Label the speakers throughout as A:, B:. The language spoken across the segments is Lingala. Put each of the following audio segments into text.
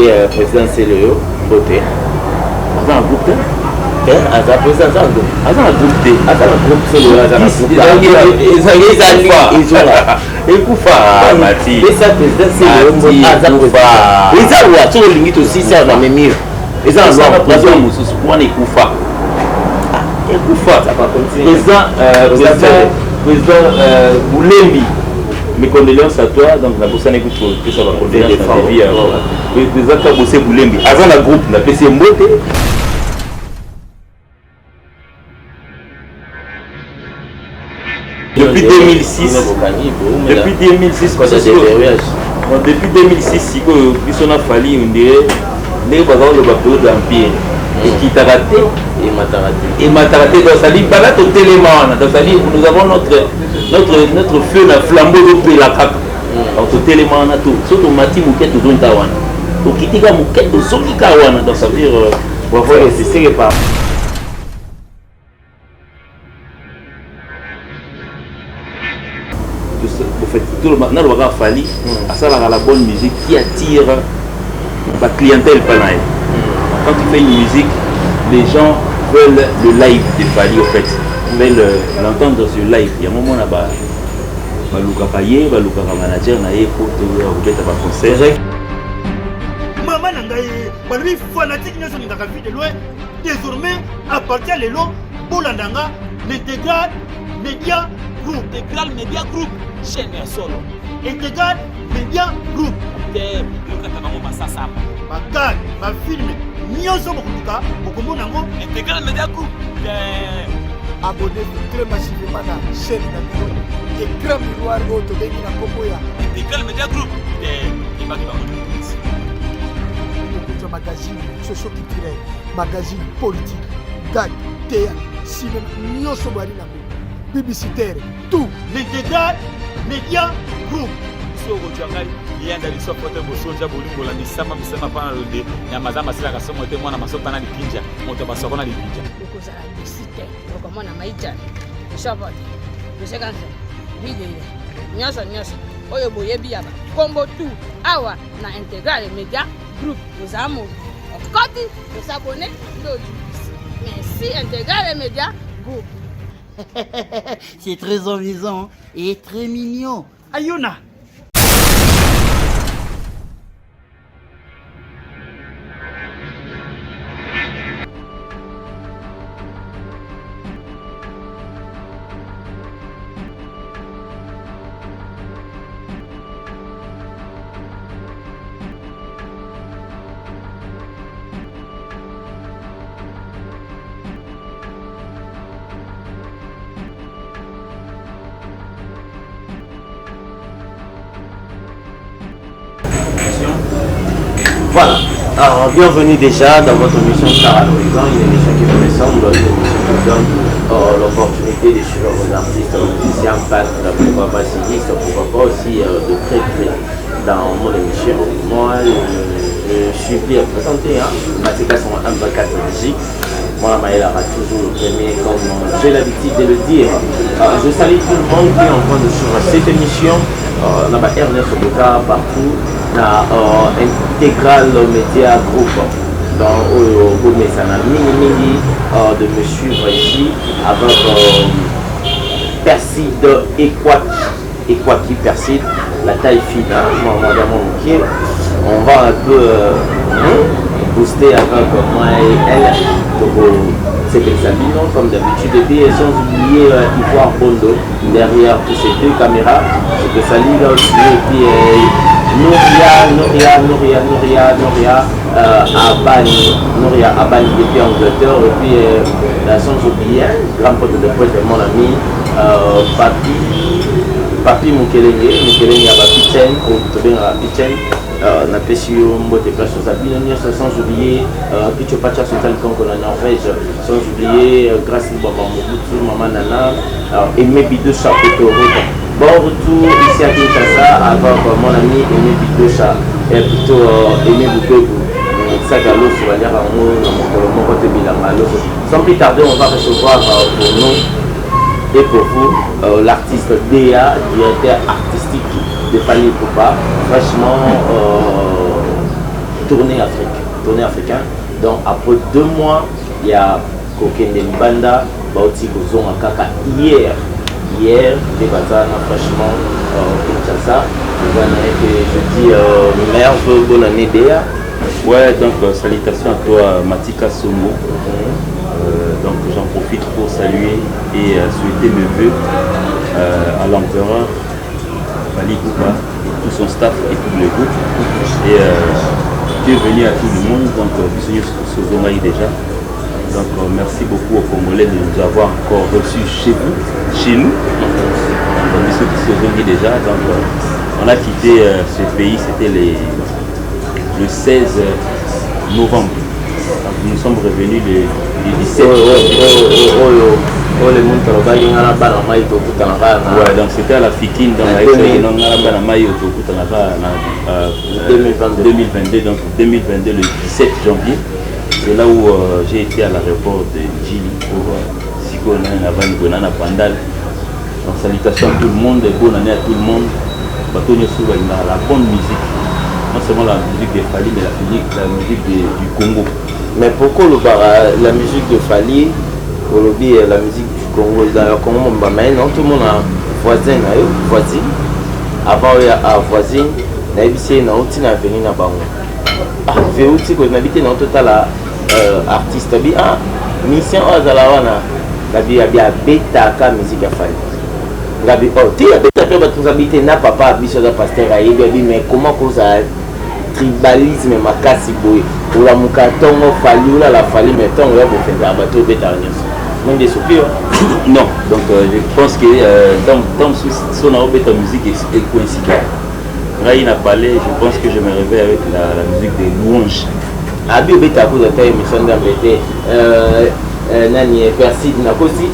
A: le président Célio, Boté.
B: Dans un groupe,
A: Aza président Aza un groupe D. Aza un groupe Célio, Aza un groupe Mati. Et ça, président Célio, Aza président. Et ça, oui, tout le limite aussi, ça, on a même mieux. Et ça, on a président Moussous, on est Koufa. Koufa, ça va continuer. Président Boulembi. Mes condoléances à toi, donc la bosse n'est que ça va condoléances à ta vie. Président Kabosé Boulembi. Avant la groupe, on a PC Mbote. Depuis 2006, depuis 2006, depuis 2006, on a fallu, on dirait, les bazars le bateau d'Empire. Et qui t'a raté, et m'a raté dans sa vie, pas au téléman, dans sa vie, nous avons notre feu, notre flambeau de la caca. Au téléman, surtout Mati Mouket, tout le Tawana. Au Kitika Mouket, tout le Kawana, dans sa vie, on va voir les séries par. Tout le monde a fallu à ça la bonne musique qui attire la clientèle panaille. Quand tu fais une musique, les gens veulent le live de Fali, au fait. Ils veulent l'entendre sur live. Il y a un moment là-bas, Balouka Paye, Balouka Manager, Naye, pour te remettre à concert.
C: Maman Nangaye, Balbi fanatique n'a son interview de loin. Désormais, à partir de l'eau, Bolandanga, l'intégral Média Group.
D: Intégral Média Group, chaîne solo.
C: Intégral Média Group. Bakar, ma film, nyonso bokutuka, bokombo nango
D: Intégral Média Group.
E: Abonnez-vous très massivement à la chaîne Nabiro. Et grand miroir auto bengi na Koboya.
D: Intégral Média Group.
E: Beaucoup de magazines socio-culturels, magazines politiques, gag, théâtre, cinéma, nyonso bari nango. Publicitaire, tout.
C: l'Intégral Média Group.
D: Il y a des supporters de Soja Bolingo, la Missama Pana Lode, Yamazama Saka Somo, Mona Masopana de Pinja, Motabasona de Pinja.
F: Because I cité, comme on a maïcha, Shabbat, le second, vidéo, Nyoso, Oyo Boyebiaba, Combo 2, Awa, na Intégral Média Group, nous avons Koti, nous abonnés, merci Intégral Média Group.
G: C'est très amusant et très mignon.
C: Ayuna.
A: Voilà, alors bienvenue déjà dans votre émission Star à l'horizon, une émission qui vous ressemble, une émission qui vous donne l'opportunité de suivre vos artistes, musiciens, peintres, pourquoi pas cinéastes, pourquoi pas aussi de très près dans mon émission. Moi, je suis bien présenté, Matika sont 1-4J. Moi, Maëla aura toujours le premier, comme j'ai l'habitude de le dire. Je salue tout le monde qui est en train de suivre cette émission. On a Ernest Oboka partout. Intégral Média Group dans le message mini de me suivre ici avec Perside Equaki Perside, la taille fine, on va un peu booster avec moi et elle, c'est Belsabino comme d'habitude, et sans oublier Ivoire Bondo derrière tous ces deux caméras, c'est Belsali là aussi, et puis Nouria Abani depuis Angleterre, et puis sans oublier grand pote de poète mon ami Papi Mukelenge à Papi Chen, ou bien à Papi Chen, na Pessio Mbote Place sans oublier Picho Pacha Sultan Kongo la Norvège, sans oublier Grâce Baba Mobutu, Maman Nana, Aimé Bidocha Petoro. Bon retour ici à Kinshasa avec mon ami Aimé Bidocha et plutôt Aimé Boubébou. Sagalo sur la guerre mon côté Bilangalo. Sans plus tarder, on va recevoir pour nous et pour vous l'artiste Déa, directeur artistique de Fali Poupa. Franchement, tournée africain. Donc après 2 mois, il y a Kokende Mbanda, Baoti Kozonga Kaka hier, les batailles franchement, Kinshasa, je dis merveilleux, bonne année Déa.
B: Ouais, donc salutations à toi Matika Songo. Donc j'en profite pour saluer et souhaiter mes voeux à l'empereur Fally Ipupa et tout son staff et tout le groupe. Et bienvenue à tout le monde, donc bienvenue sur Zongaï déjà. Donc merci beaucoup aux Congolais de nous avoir encore reçus chez nous. Donc ceux qui se sont déjà, donc on a quitté ce pays, c'était le 16 novembre. Donc, nous sommes revenus le 17 ouais, donc c'était à la Fikine, donc avec 2022, donc 2022 le 17 janvier. C'est là où j'ai été à l'aéroport de Djili pour Sikona Pandal. Donc salutations à tout le monde et bonne année à tout le monde. La bonne musique, non seulement la musique de Fally, mais la musique du Congo.
A: Mais pourquoi la musique de Fally, la musique du Congo, d'ailleurs, comment on va mettre, non, tout le monde a voisine, avant il y a voisine, il y a aussi un venu na bango. Ah, j'ai aussi qu'on habite dans total artiste, mission azalawana, il y a bêta ka musique à Fally. Gabi, oh, tu as peut-être pas tous habiter na papa biso da pasteur a yebi mais comment cause tribalisme makasi boy pour la mukatongo Fally ou la Fally mais ton ya bo faire bateau bêta nyos. Des soupirs.
B: Non, donc je pense que dans son bêta musique est coïncident. Là il a parlé, je pense que je me réveille avec la musique des louanges.
A: Abi bêta ko da tay mission d'embêter nani Perside na kosi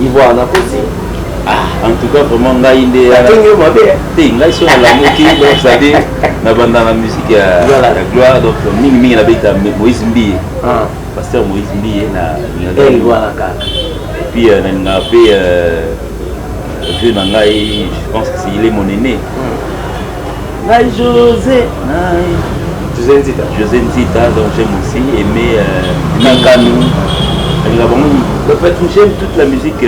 A: Ivoire na kosi.
B: En tout cas, vraiment, là, il est là, ils sont à la moquée, donc ça dit, dans la musique, la gloire, donc, Ming avec Moïse Mbiye, pasteur Moïse Mbiye, et puis, on a fait, je pense qu'il est mon aîné. José Nzita, donc j'aime aussi, aimer Nankanou. J'aime toute la musique.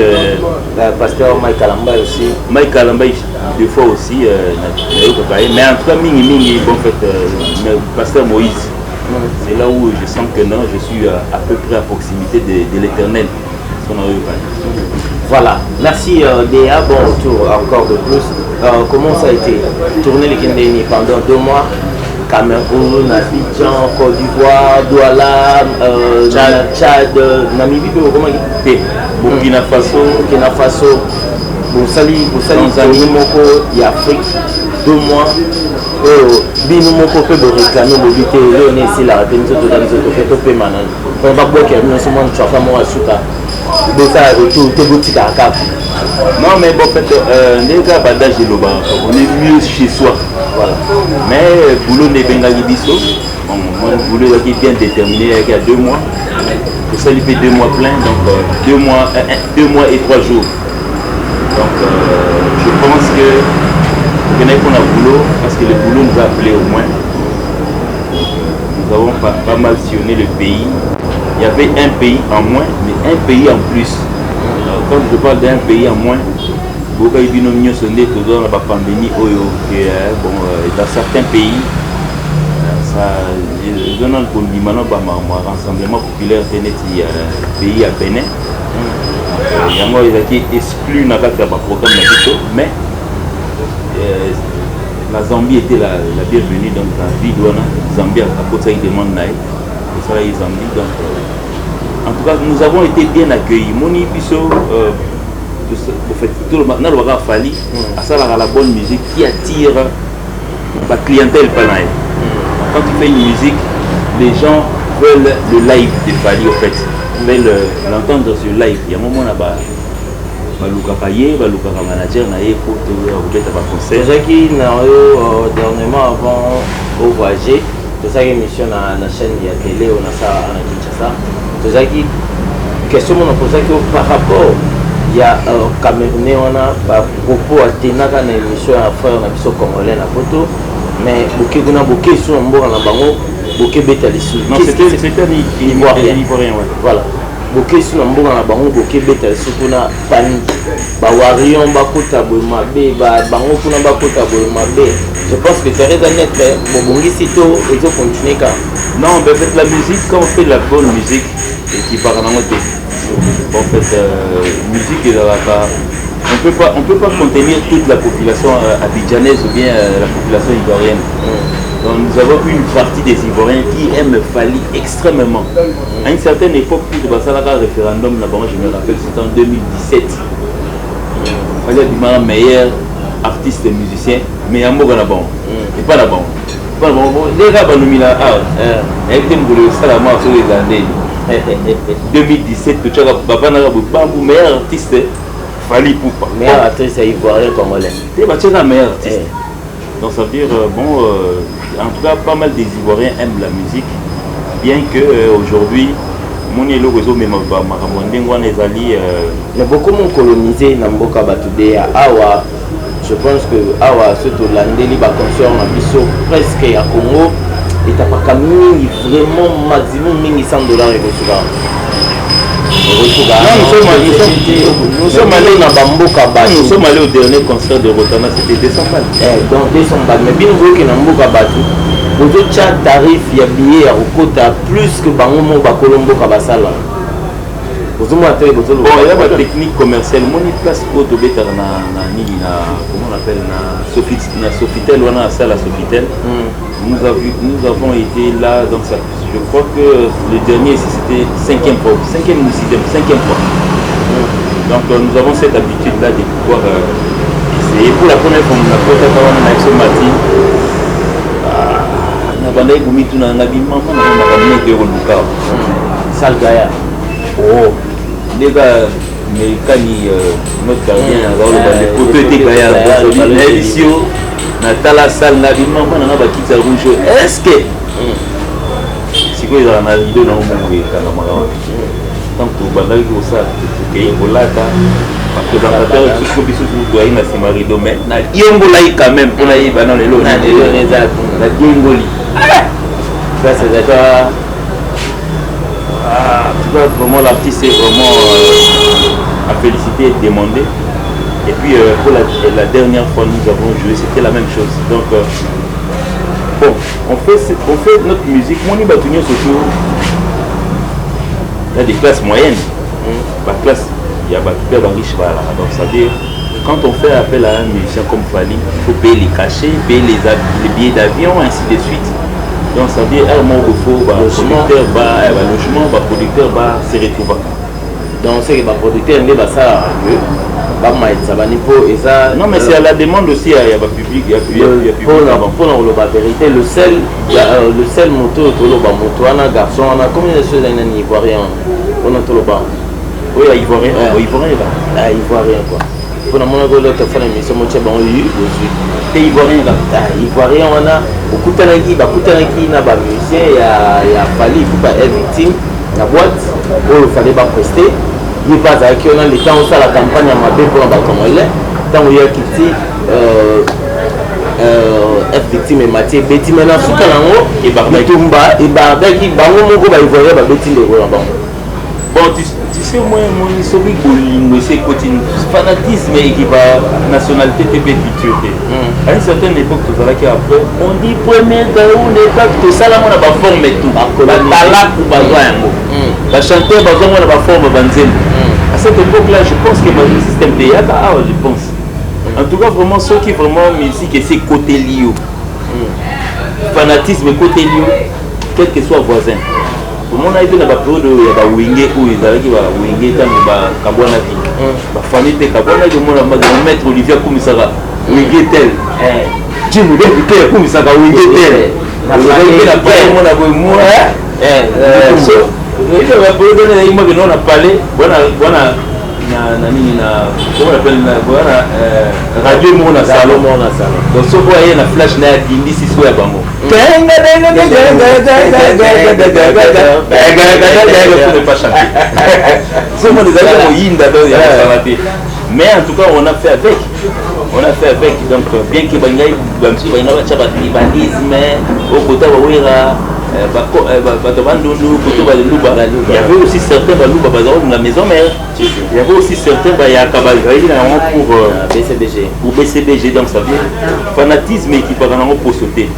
A: Pasteur Mike Kalamba aussi.
B: Mike Kalamba, deux fois aussi. Mais en tout cas, Mingi, en fait, Pasteur Moïse. C'est là où je sens que non, je suis à peu près à proximité de l'Éternel.
A: Voilà. Merci Déa. Bon retour encore de plus. Comment ça a été? Tourner les Kendéni pendant 2 mois. Cameroun, Abidjan, Côte d'Ivoire, Douala, Tchad, Namibie, comment
B: Burkina Faso,
A: Boussali, Moko, il y a Afrique, 2 mois. Bino Moko peut réclamer mobilité, on est ici là, on est maintenant. On va boire qu'il y a un moment de chauffeur, moi, à ça, tout est boutique à Cap.
B: Non, mais bon, en fait, on est mieux chez soi. Voilà. Mais boulot n'est pas biso. Mon boulot est bien déterminé il y a 2 mois. Et ça lui fait 2 mois plein, donc 2 mois et 3 jours. Donc je pense que on a boulot parce que le boulot nous a appelé au moins. Nous avons pas mal sillonné le pays. Il y avait un pays en moins, mais un pays en plus. Alors, quand je parle d'un pays en moins, beaucoup de binomios sont nés dans la pandémie. Dans certains pays, ça donne un rassemblement populaire de pays à Bénin. Il y a qui exclu dans le programme, mais la Zambie était la bienvenue dans la ville de Zambie à côté de Mandaï. Et ça, la Zambie. Donc, en tout cas, nous avons été bien accueillis. Moni Bisso, tout le monde a fallu à la bonne musique qui attire la clientèle. Quand tu fais une musique, les gens veulent le live de Fally, au fait. Ils veulent l'entendre sur live. Il y a un moment là-bas. Baluka manager pour un concert.
A: C'est ça qui dernièrement avant au voyager, c'est ça qui émission dans la chaîne de la télé on a ça à Kinshasa. C'est ça qui question on a posé que par rapport il y a Camerounais on a propos à tenaka na émission à frère na biso congolais na photo mais beaucoup sur un bon na bango boke beta les sous.
B: Non, c'était un Ivoirien, ouais.
A: Voilà. Boke sous na mbonga na bango boke beta les sous kuna pani. Ba warion ba kota bo mabe ba bango kuna ba kota bo mabe. Je pense que Thérèse Annette bobongi sito et to continuer quand.
B: Non, mais faites la musique quand on fait de la bonne musique et qui part en mode. En fait, musique et on peut pas contenir toute la population abidjanaise ou bien la population ivoirienne. Donc nous avons une partie des Ivoiriens qui aiment Fally extrêmement. À une certaine époque, il y a un référendum là-bas, je me rappelle, c'était en 2017. Fally a dit le meilleur artiste et musicien, mais il y a un mot là-bas. Et pas là-bas. Les gars, ils ont mis 2017, tu as meilleur artiste, Fally Ipupa.
A: Meilleur artiste ivoirien congolais.
B: Tu es meilleur artiste. Donc ça veut dire, en tout cas, pas mal des Ivoiriens aiment la musique, bien que aujourd'hui, mon élo réseau mais
A: beaucoup m'ont colonisé dans Mboka Batudé à Awa. Je pense que Awa surtout l'Andeli va concert en biso presque à Congo et t'as pas mis vraiment maximum $100 et nous sommes allés dans Bamboka Batu.
B: Nous sommes allés au dernier concert de Rotana, c'était 200 balles.
A: Donc 200 balles. Mais bien vous qui dans Bamboka Batu, vous avez un tarif, il y a billet à Rokota plus que Bangomo Bakolombo Kabasala. Vous avez
B: une technique commerciale. Mon place pour te mettre comment on appelle na Sofitel ou na salle à Sofitel. Nous avons été là, donc ça, je crois que le dernier c'était 5e fois. Donc nous avons cette habitude là de pouvoir essayer. Pour la première fois, on a fait un action matin. Oh, les gars, américains, notre gardien, les poteaux étaient gaillards. L'édition, Natala Salle, Nabima, on a quitté le rouge. Est-ce que si vous avez un vidéo dans le monde, tant que vous avez ça, vous avez parce que dans la terre, tout ce que vous avez, c'est un rideau, mais il y a quand même pour la Iba dans les lots. La Diengoli. Ça, c'est déjà. Vraiment l'artiste est vraiment à féliciter et demander. Et puis pour la dernière fois nous avons joué, c'était la même chose. Donc bon, on fait notre musique. Mon Ibatunio surtout, il y a des classes moyennes. La classe, il y a des riches. Donc ça veut dire quand on fait appel à un musicien comme Fally, il faut payer les cachets, payer les billets d'avion, ainsi de suite. Donc ça veut dire un mot de faux, producteur producteur se retrouve. Donc c'est que le producteur n'est pas ça. Non mais c'est à la demande aussi, il y a pas public, il y a public.
A: Pour la vérité, le seul moto, un garçon, on a combien de choses en ivoirien? On a tout le bas.
B: Oui, ivoirien.
A: Ivoirien quoi. Pour la monnaie de l'autre fois, mais c'est mon chef en lieu.
B: C'est ivoirien là.
A: Ivoirien, on a beaucoup de musiciens, il y a Fally, il faut pas être victime. La boîte, où il fallait pas prester. Il n'y a pas qui on a le temps où ça la campagne à ma belle pour la Congolais. Tant où il y a quitté être victime et Mathieu Betty maintenant sous Kalango et Barbetumba et Barbeki Bango Mongo va ivoirien va Betty le là-bas.
B: Bon, tu sais, moi, mon historique, c'est fanatisme et qui va nationalité TP culture. À une certaine époque, tout ça là qui après, on dit premier gaou n'est pas tout ça là, on a pas forme et tout. Balak ou bazoyango. La chanteur bazon on a pas forme banzem. À cette époque-là, je pense que le système de Yaka, je pense. En tout cas, vraiment, ceux qui vraiment musique et c'est côté Lio. Fanatisme côté Lio, quel que soit voisin. Pour mon avis, il y a des périodes où il y a des wingés où ils arrivent à wingé tant que Kabwana vie. La famille de Kabwana, le maître Olivier Koumisara, wingé tel. Tu me dis que Koumisara wingé tel. La famille de Kabwana, moi, on a parlé, comment on appelle radio Mona Salon. Donc ce qu'on a un flash na dindi si soit bango. Mais en tout cas on a fait avec. Donc bien que Bangaï Bamsi Baina Chabati bandisme au côté Wawira il y avait aussi certains Balouba dans la maison mère. Il y avait aussi certains pour
A: BCBG.
B: Pour BCBG, donc ça veut dire fanatisme qui peut pour sauter.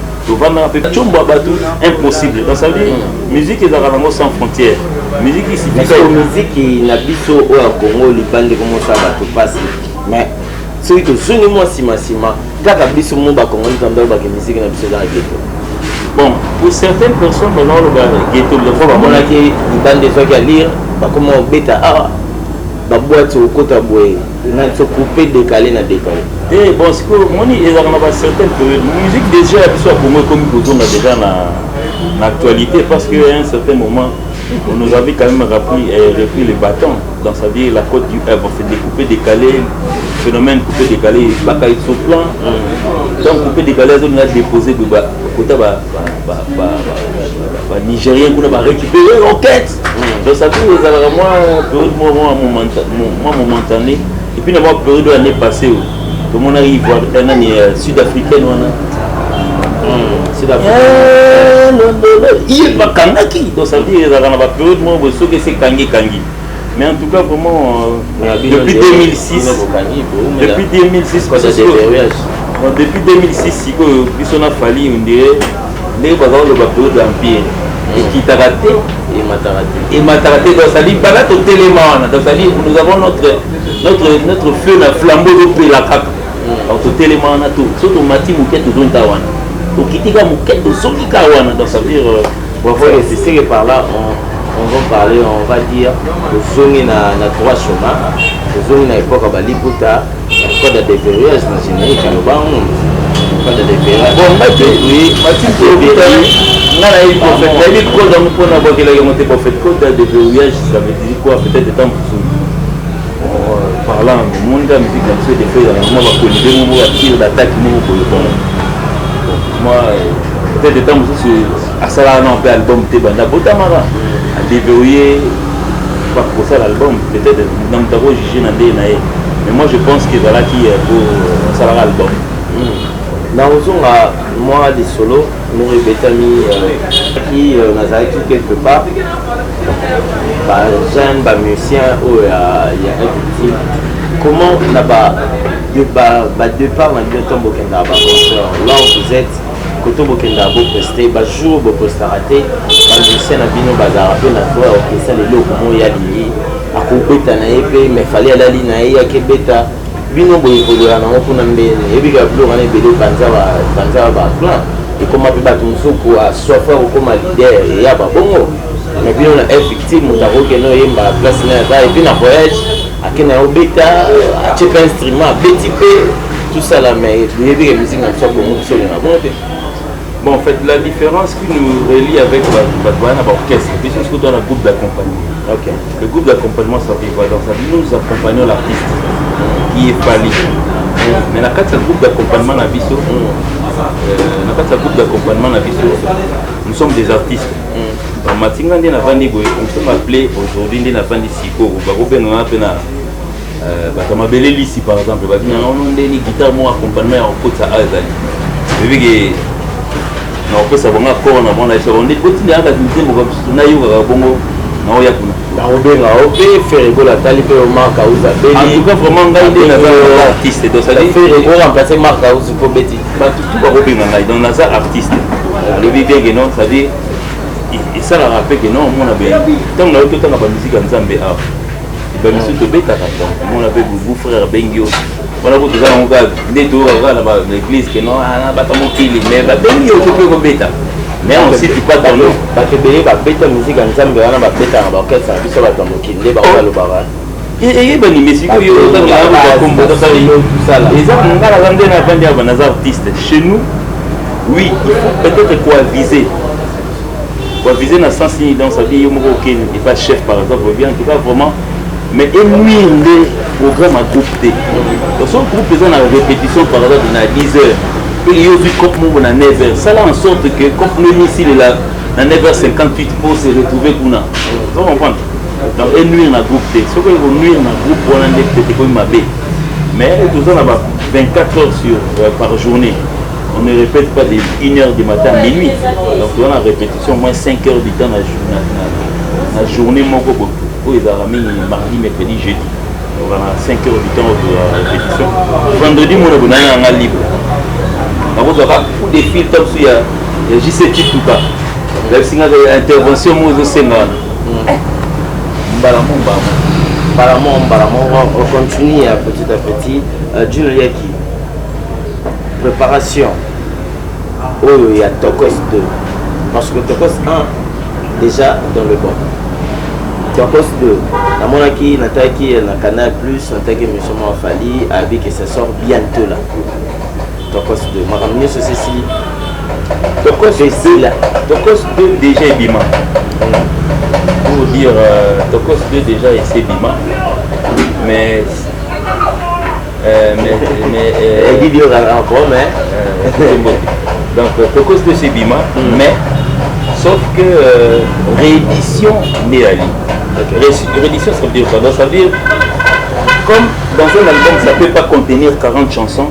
B: Impossible. Donc ça veut dire musique est sans frontières. Musique ici.
A: Mais musique qui n'a pas au Congo, les bandes comment ça va tout passer. Mais celui que je ne sais pas, quand tu as Congo, la musique n'a pas dans le ghetto.
B: Bon, pour certaines personnes, dans le ghetto,
A: il faut que les bandes de gens qui lire, comment on bêta, la boîte au côté de bois, on a coupé, décalé, on a décalé.
B: Et bon, c'est que moi, il y a certaines périodes. La musique, déjà, pour moi, comme nous avons déjà dans l'actualité, parce qu'à un certain moment, on nous avait quand même repris les bâtons. Donc, ça veut dire la côte du fait découper, décaler, phénomène couper, décaler, bakaï sur plan. Donc, couper, décaler, on a déposé de côté Nigérien qu'on a récupéré l'enquête. Donc, ça veut dire que moi, momentané. Et puis, d'avoir période de l'année passée. Tout le monde arrive voir un année sud-africaine. Il n'est pas Kangaki. Donc ça veut dire qu'il y a une période où c'est Kangi. Mais en tout cas, vraiment, depuis 2006, depuis 2006, depuis 2006, on a fallu, on dirait, les bazars de la période de l'Empire. Et qui t'a raté, et m'a raté. Donc ça dit, pas au téléman. Donc ça dit, nous avons notre feu, notre flambeau de la caca. Donc au téléman, surtout Mati Mouket, nous avons Tawana. Donc qui t'a Mouket, nous avons Tawana. Donc ça veut dire,
A: c'est que par là, on va parler, on va dire, le zone na 3 chemins, le zone na époque à Baliputa, le code de déverrouillage, j'imagine, qu'il y a le code de déverrouillage.
B: Bon, oui, Mathieu, code de déverrouillage, ça veut dire quoi? Peut-être des temps parlant, le monde de la musique, des faits, on va collider, on va tirer d'attaque, moi, peut-être des temps aussi, à ça là, on peut album Tebanda Botamara, à déverrouiller, pas pour ça l'album, peut-être dans le tarot, j'ai mais moi je pense que voilà qui est pour ça l'album.
A: Dans le moi des solos, nous répétons qui quelque part, jeune musicien où il y a un petit. Comment on a de part on a bien tombé là où vous êtes, quand vous êtes presté, jour vous presté raté, musicien a bien bazar, peu na toi, ok ça les lots comment il y a lié, à couper ta naïve, mais fallait aller na ya kebeta. Bino boye kodola na mpona mbene ebika blora na bele banza ba plan et comment peut battre musuku a soifeur comme leader et ya ba bongo mais bino na effective mutaro que no yemba place na ta et puis na voyage akena obeta a check instrument BTP tout ça là mais bébé musique na soit comme ça na bon.
B: Bon, en fait, la différence qui nous relie avec l'orchestre, c'est que dans le groupe d'accompagnement.
A: Okay.
B: Le groupe d'accompagnement, ça veut dire quoi? Nous accompagnons l'artiste qui est fallu. Mais la carte, c'est le groupe d'accompagnement à Bisso. Nous sommes des artistes. Dans Matinga, nous sommes appelés aujourd'hui, nous sommes appelés Siko. Nous sommes appelés ici, par exemple. Nous avons des guitares, moi, accompagnement en côte à Azali. Non, on peut savoir encore, on a dit on est continué à activité pour que nous bongo na oya kuna.
A: Na obenga ope faire ko la tali pe o marque auza beli.
B: En tout cas vraiment ngai de na artiste donc ça dit
A: faire ko remplacer marque auza ko beti.
B: Ba tout ba obenga ngai donc na ça artiste. Le bébé que non ça dit et ça la rappelle que non on a bien. Tant na tout na ba musique en Zambie ah. Et ba musique de beta donc on a fait vous frère Bengio. Voilà pour tout ça on va des tours à l'église que non ah ba comme qu'il mais ba Bengio tu peux ko beta. Mais aussi tu pas dans l'eau
A: parce que bébé ba beta musique en Zambie on ba beta ba orchestre ça biso ba tamokinde ba lo baba.
B: Et bani musique yo dans la combo tout ça là. Et ça on va la vendre na vendre à nos artistes chez nous. Oui, il faut peut-être quoi viser. Quoi viser dans sens dans sa vie yo mo OK il pas chef par exemple bien en tout cas vraiment mais nuire les programmes à groupe T. Donc son groupe ils ont la répétition par exemple dans 10 heures. Et il y a vu comme on a 9h. Ça là en sorte que comme nous ici là à 9h58 pour se retrouver pour nous. Vous comprenez? Donc et nuire dans groupe T. Ce que vous nuire dans groupe on a peut-être comme ma B. Mais tout ça on a 24 heures par journée. on ne répète pas de 1h du matin à minuit. Donc on a répétition au moins 5 heures du temps la journée. Mon gogo, ils ont ramené mardi, mercredi, jeudi. Donc on a 5 heures du temps de répétition. Vendredi, on a un libre. Par contre, on a beaucoup de fils comme ça. Il y a JC Titouka. Il y a une intervention,
A: on continue petit à petit. Jules, préparation. Oh, il y a Tokos 2. Parce que Tokos 1, déjà dans le bon. Tokos 2, la monarchie, Nataki, la Canal Plus, Nataki, M. Mouafali, avec que ça sort bientôt là. Tokos 2. Ma ramené sur ceci.
B: Tokos 2 là. Tokos 2 déjà est bima. Pour dire Tokos 2 déjà est bima. Mais
A: vidéo encore, mais
B: donc Tokos 2 c'est bima, mais sauf que réédition n'est à lui. Réédition ça veut dire quoi? Ça veut dire comme dans un album ça ne peut pas contenir 40 chansons,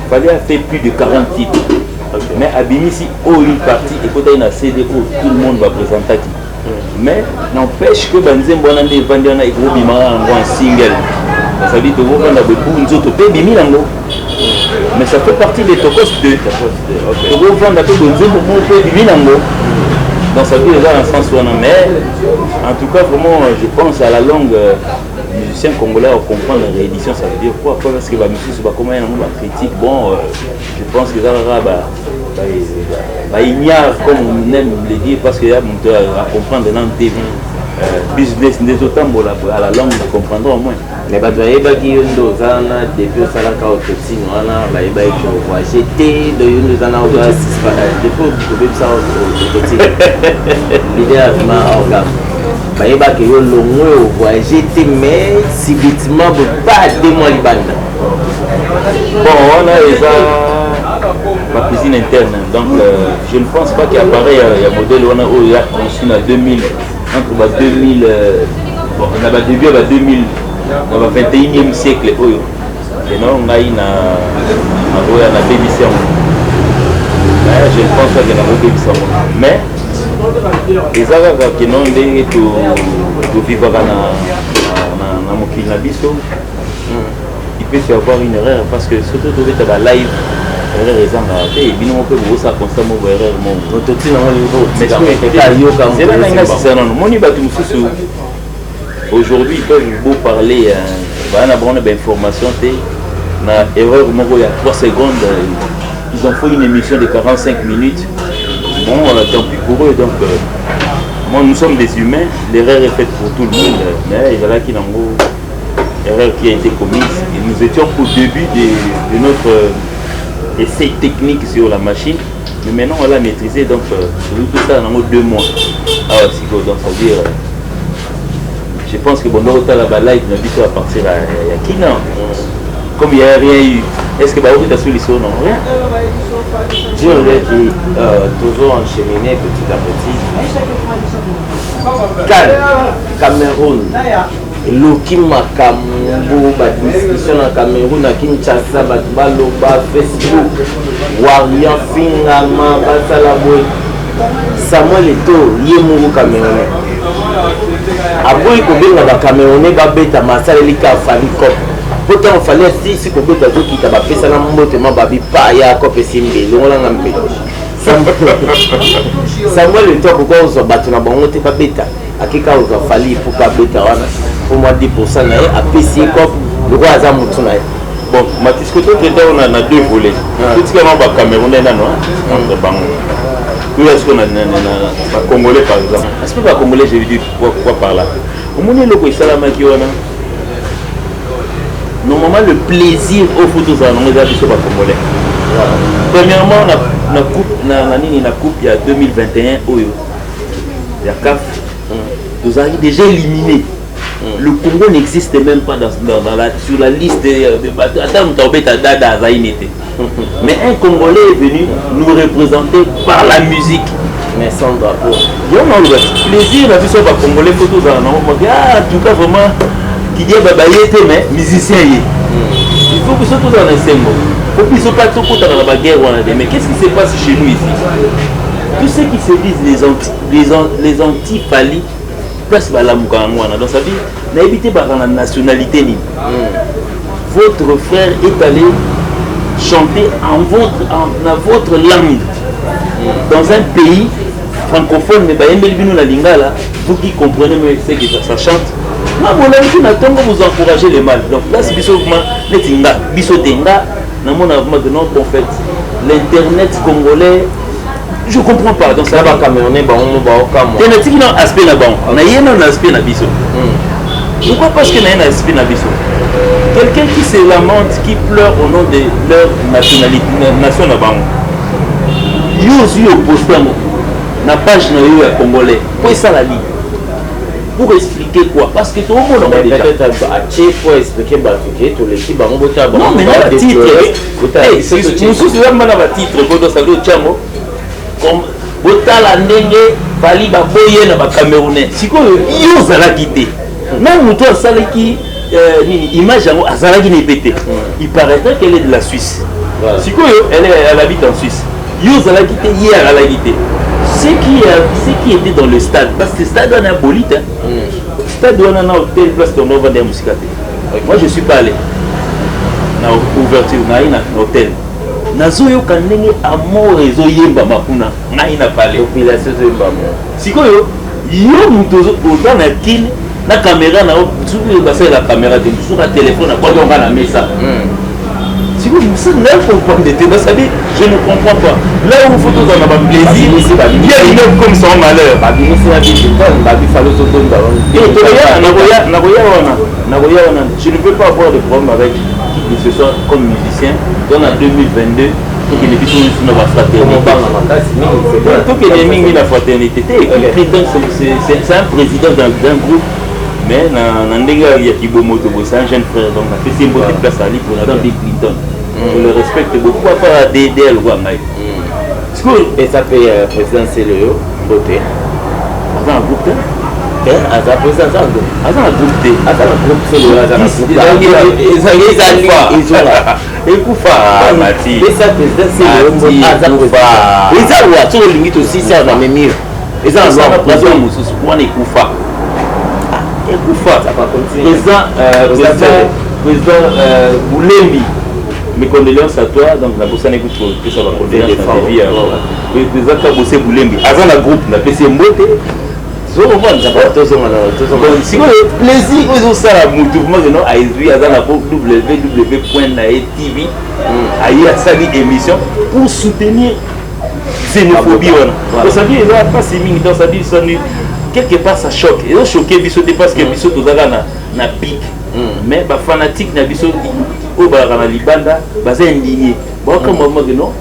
B: il fallait faire plus de 40 titres. Mais Abimi si une partie et quand il y a un CD où tout le monde va présenter. Mais n'empêche que Banzem Bonande vendait un gros bima en single. Ça veut dire que vous avez beaucoup d'autres bimi lango. Mais ça fait partie des Tokos 2. Vous vendez un peu de bimi lango. Donc ça veut dire déjà un sens où on en met. En tout cas vraiment je pense à la longue musicien congolais à comprendre la réédition, ça veut dire quoi? Parce que la musique c'est comment il y a une critique. Bon, je pense que ça ignore comme on aime le dire parce qu'il y a à comprendre dans le TV. Business des autres à la langue nous comprendrons au moins.
A: Mais bah tu as qui une zana depuis ça là quand tu signes voilà bah il va être jeté de une zana au gars depuis que ça au petit l'idée a vraiment organe bah il va que yo longo au jeté mais subitement pas deux mois libanda.
B: Bon on a ma cuisine interne donc je ne pense pas qu'il y a pareil il y a modèle on a conçu en 2000 entre 2000 on a début à 2000 dans le 21e siècle et non on a une baby sermon. Je ne pense pas qu'il y a un baby sermon mais les gens qui n'ont pas vivre dans mon pays il peut y avoir une erreur parce que surtout tu es dans la live erreur est en et bien on peut voir ça constamment erreur mon
A: autotune au niveau mais c'est
B: là non mon aujourd'hui ils peuvent vous parler on a bonne information na erreur il y a 3 secondes ils ont fait une émission de 45 minutes bon tant pis pour eux donc moi nous sommes des humains l'erreur est faite pour tout le monde mais il y a là qui n'a erreur qui a été commise et nous étions au début de notre essai technique sur la machine mais maintenant on l'a maîtrisé donc tout ça dans 2 mois donc ça veut dire je pense que bon là la live n'a dit à partir à qui non comme il n'y a rien eu est-ce que bah vous êtes solution non rien
A: je voulais qui toujours encheminé petit à petit Cameroun Loki makambo discussion na Cameroun na Kinshasa baloba Facebook Warrior Fingama basala boy Samuel Eto'o yemuru Cameroun aboyi kobenga ba Camerounais babeta masala lika fali kop pourtant fallait si kobeta zokita bapesa na mbotema babi pa ya kope simbe longolanga mpe Samuel Eto'o pourquoi on bato na bango te babeta akika oza fali pour babeta wana pour moi 10% na ye apesi kop loko aza mutu na ye
B: bon Mathis Koto on a 2 volets tout ce que ba Camerounais nano entre bango est-ce qu'on a Congolais par exemple est-ce que les Congolais je veux dire quoi par là au moins le ko salama ki wana normalement le plaisir au foot aux anons les habitués par Congolais premièrement la coupe il y a 2021 oyo il y a CAF nous avons déjà éliminé. Le Congo n'existe même pas sur la liste de mais un Congolais est venu nous représenter par la musique.
A: Mais sans drapeau.
B: Il y a un plaisir à voir les Congolais photos en tout cas vraiment qui dit mais musicien il faut que ce soit dans un symbole. faut qu'ils soient pas trop contents dans la guerre. Mais qu'est-ce qui se passe chez nous ici? Tous ceux qui se disent les anti-Fali, place Balamoukanwana. Donc ça veut dire, n'habitez pas dans la nationalité. Votre frère est allé chanter en votre langue dans un pays francophone, mais vous qui comprenez ce que ça chante. Vous encouragez les mal. Donc là, c'est en fait l'internet congolais. Je comprends pas. Donc ça va camerounais, aspect là-bas. On a un aspect là pourquoi? Parce qu'il y a un aspect là quelqu'un qui se lamente, qui pleure au nom de leur nationalité, nation là-bas. Yo aussi opposé na page na congolais. Pour ça la ligne. Pour expliquer quoi? Parce que tout le monde a déjà.
A: Pour expliquer tout l'équipe,
B: non, mais là, le titre, comme Botala Ndenge, Fali Baboye na Camerounais. Si quoi, yo zala quitté. Même mouton salaki image à Zalagi n'est pété. Il paraîtrait qu'elle est de la Suisse. Si quoi, elle habite en Suisse. Yo zala quitté hier à la quitté. Ce qui était dans le stade, parce que le stade on a un bolide, le stade on a un hôtel, place qu'on va vendre musique. Moi je suis pas allé. Na ouverture, na un hôtel. Nazoyo kanenge amour réseau yemba makuna, na ina parlé.
A: Population yemba.
B: Si quoi yo mutozo autant na kin na caméra na sur la caméra de sur la téléphone na quoi on va la mettre ça. Si vous comprenez, je ne comprends pas. Là où il faut tous en avoir plaisir, il y a une œuvre comme son malheur. Je ne peux pas avoir de problème avec qui que ce soit comme musicien. Dans la 2022, il y a des personnes qui sont dans la fraternité. Tout qu'il y a la fraternité. C'est un président d'un groupe. Mais il y a un jeune frère, donc on a fait une bonne place à lui pour Bill Clinton. Je le respecte beaucoup. Pourquoi pas DDL
A: et ça fait président Célio, beauté.
B: Dans un groupe Boulembi, mes condoléances à toi. Donc la bourse n'est que ça va condoléances à vie. Le président Kabosé Boulembi, avant la groupe, la PC Mbote. Si vous avez plaisir, vous avez ça la mouvement de nous à Izui, à la www.naetv, à y a sali émission pour soutenir xénophobie. Vous savez, il va pas si mine dans sa vie, quelque part ça choque. Et on choqué biso parce que biso tout ça na pique. Mais les fanatiques na biso au barana libanda basé indigné. Bon comme moment que non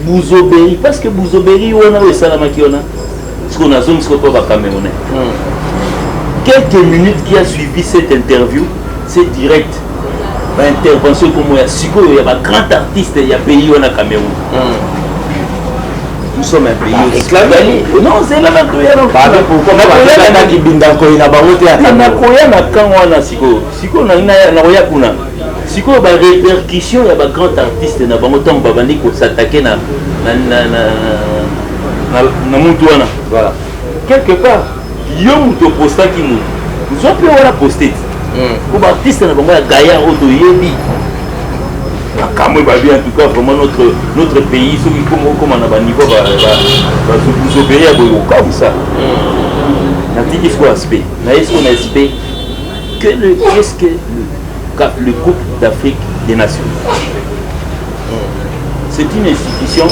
B: Bouzoberi parce que Bouzoberi on a ça la makiona. Ce qu'on a zone ce qu'on peut pas camerounais. Quelques minutes qui a suivi cette interview, c'est direct. Intervention comme il y a Siko, il y a un grand artiste, il y a pays on a Cameroun. Nous sommes un pays réclamé. Non, c'est la même chose. Pourquoi on a qui binda ko ina bangote ya. Na koya na kangwana Siko. Siko na roya kuna. Siko ba répercussion ya ba grand artiste na bango tom babandi ko s'attaquer na mutu wana. Voilà. Quelque part, yo mutu posta ki mu. Nous on peut wala poster. Pour artiste na bango ya Gaïa Odo Yebi. En tout cas, vraiment notre pays, ceux qui comme on a un niveau, va se opérer à comme ça. Qu'est-ce qu'on aspect? Est-ce qu'on aspect qu'est-ce que le groupe d'Afrique des Nations? C'est une institution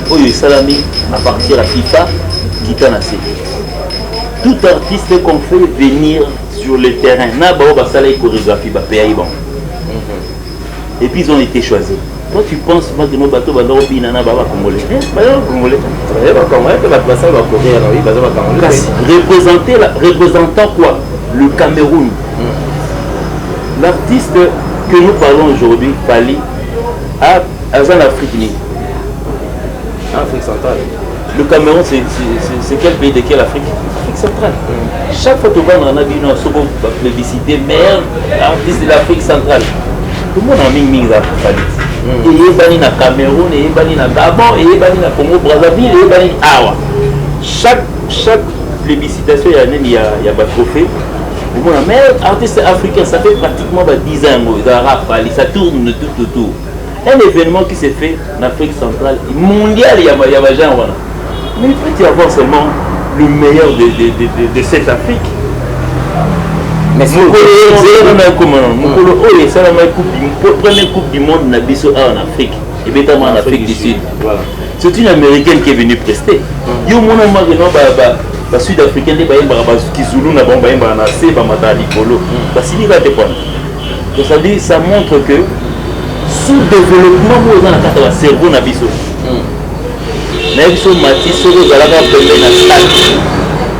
B: où il y a salami à partir à FIFA qui t'en a assez. Tout artiste qu'on fait venir sur le terrain, n'a pas de chorégraphie, et puis ils ont été choisis. Toi tu penses que nos bateaux vont congolais? Représentant quoi? Le Cameroun. L'artiste que nous parlons aujourd'hui, Fali, a en Afrique.
A: Afrique centrale.
B: Le Cameroun, c'est quel pays de quelle Afrique? Afrique centrale. Chaque fois que tu vas dans la ville, on a plébiscité meilleur artiste de l'Afrique centrale. Tout le monde a mis Fali. eyebani na Cameroun, eyebani na Gabon, eyebani na Congo Brazzaville, eyebani awa. Chaque plébiscitation il y a pas trophée. Mais artiste africain, ça fait pratiquement 10 ans, ça tourne tout autour. Un événement qui s'est fait en Afrique centrale, mondial, il y a genre. Mais il peut y avoir seulement le meilleur de cette Afrique. Mais c'est la première coupe du monde en Afrique. Et bien en Afrique du Sud. C'est une américaine qui est venue prester. Il y a un sud-africain qui Zulu na bomba na se ba mata likolo. Donc ça dit ça montre que sous-développement dans la cerveau na biso. Na biso mati solo zalaka pembe na stade.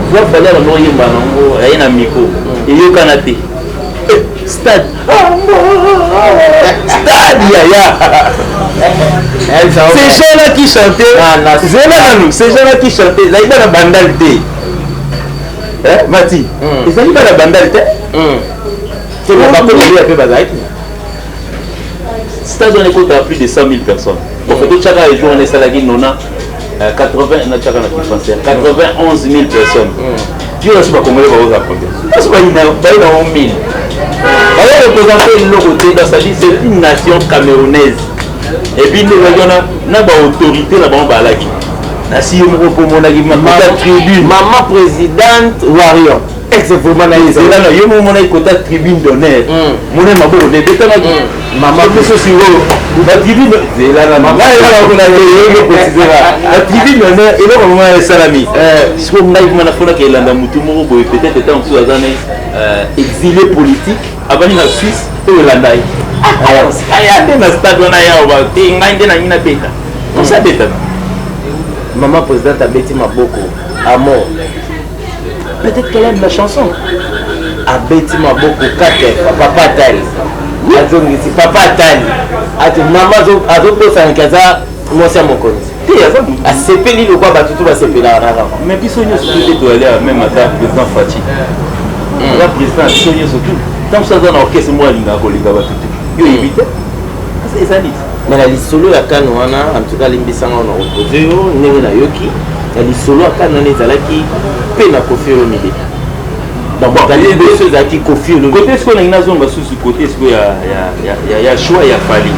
B: Vous fallait la noyer banango ya na miko. Et yo kanate. Stade. Stade ces gens-là qui chantaient. Ces gens-là qui chantaient. Là il y a la bandalité. Mati, ils n'ont pas la bandalité. C'est le rapport qui a fait Bazaït. Stade on écoute à plus de 100 000 personnes. Pour que chaque jour on est salarié, on a 91 000 personnes. Dieu ne sait pas comment on va raconter. Parce qu'il y a 1000. Elle représenter l'autorité dans sa vie, c'est une nation camerounaise. Et puis nous avons une autorité là-bas. Maman présidente Warion. Exactement. Il y a une tribune d'honneur. Maman la tribune d'honneur et là salami. Ce qu'on a peut-être exilé politique avant la Suisse et le Landai. Maman présidente a Betty Maboko, Amour. Peut-être qu'elle aime la chanson. A Betty Maboko, Kate, Papa Tali. Papa Tali. Maman Azoko Sankaza, moi c'est mon compte. A CP le quoi, tout va CP là. Mais puis Sonia surtout doit aller même à la président Fati. La présidente Sonia surtout. Tant que ça dans l'orchestre, moi il n'a pas tout. Il évite. C'est ça dit. Mais la solo ya Kanouana, en tout cas l'imbissanga on a reposé, n'est na yoki. La solo ya Kanouana ezalaki pe na Koffi Olomide. Donc il y a des choses à qui Koffi Olomide. Côté ce qu'on a une zone sous côté ce qu'il y a choix, il y a fallu.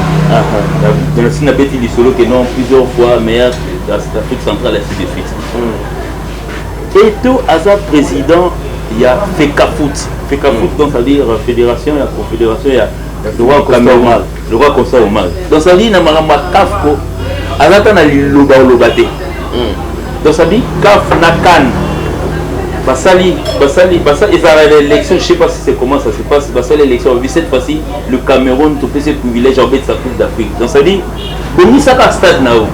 B: Dans le cinéma bêtis les solo que non plusieurs fois meilleur dans l'Afrique centrale ainsi de suite. Et tout hasard président, il y a FECAFOOT. FECAFOOT donc ça veut dire fédération, il y a confédération, il y a le roi Cameroun. Le roi comme ça au mal. Donc ça dit, il y a un kafko, à la fin, il y a l'obate. Donc ça dit, kaf na kan. Basali, et ça l'élection, je ne sais pas si c'est comment ça se passe. Basali l'élection, cette fois-ci, le Cameroun, tout ses privilèges en bête sa coupe d'Afrique. Donc ça dit, bon, ça va stade nao.